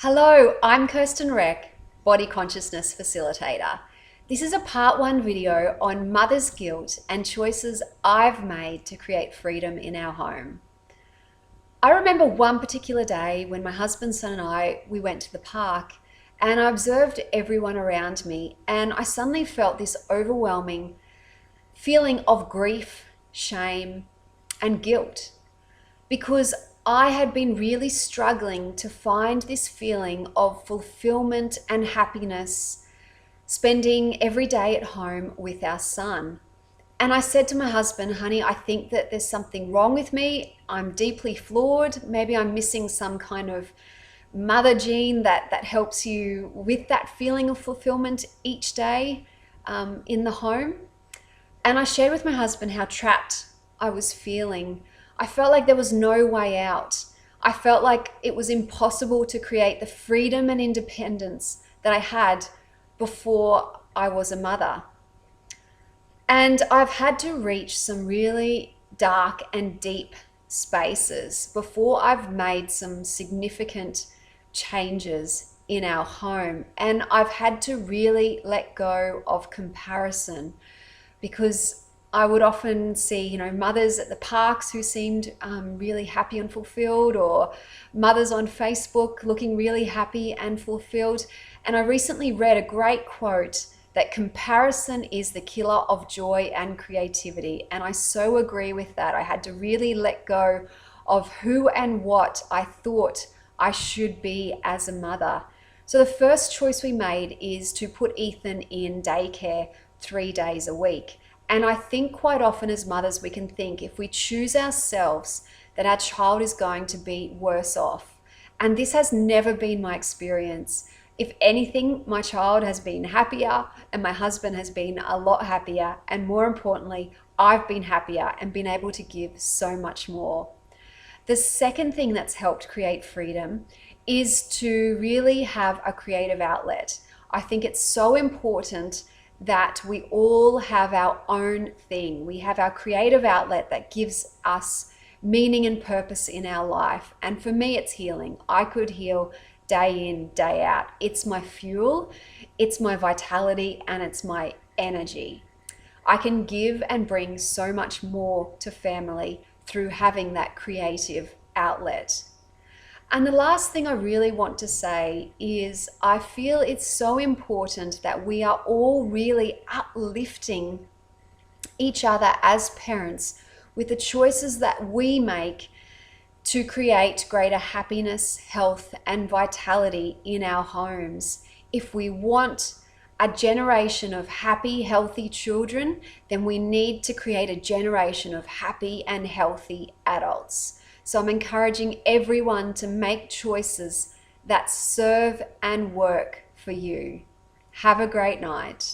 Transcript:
Hello, I'm Kirsten Reck, Body Consciousness Facilitator. This is a part 1 video on mother's guilt and choices I've made to create freedom in our home. I remember one particular day when my husband, son and we went to the park, and I observed everyone around me, and I suddenly felt this overwhelming feeling of grief, shame, and guilt, because I had been really struggling to find this feeling of fulfillment and happiness spending every day at home with our son. And I said to my husband, honey, I think that there's something wrong with me. I'm deeply flawed. Maybe I'm missing some kind of mother gene that helps you with that feeling of fulfillment each day in the home. And I shared with my husband how trapped I was feeling. I felt like there was no way out. I felt like it was impossible to create the freedom and independence that I had before I was a mother. And I've had to reach some really dark and deep spaces before I've made some significant changes in our home. And I've had to really let go of comparison, because I would often see, mothers at the parks who seemed really happy and fulfilled, or mothers on Facebook looking really happy and fulfilled. And I recently read a great quote that comparison is the killer of joy and creativity. And I so agree with that. I had to really let go of who and what I thought I should be as a mother. So the first choice we made is to put Ethan in daycare 3 days a week. And I think quite often as mothers, we can think if we choose ourselves that our child is going to be worse off. And this has never been my experience. If anything, my child has been happier and my husband has been a lot happier. And more importantly, I've been happier and been able to give so much more. The second thing that's helped create freedom is to really have a creative outlet. I think it's so important that we all have our own thing. We have our creative outlet that gives us meaning and purpose in our life. And for me, it's healing. I could heal day in, day out. It's my fuel, it's my vitality, and it's my energy. I can give and bring so much more to family through having that creative outlet. And the last thing I really want to say is I feel it's so important that we are all really uplifting each other as parents with the choices that we make to create greater happiness, health, and vitality in our homes. If we want a generation of happy, healthy children, then we need to create a generation of happy and healthy adults. So I'm encouraging everyone to make choices that serve and work for you. Have a great night.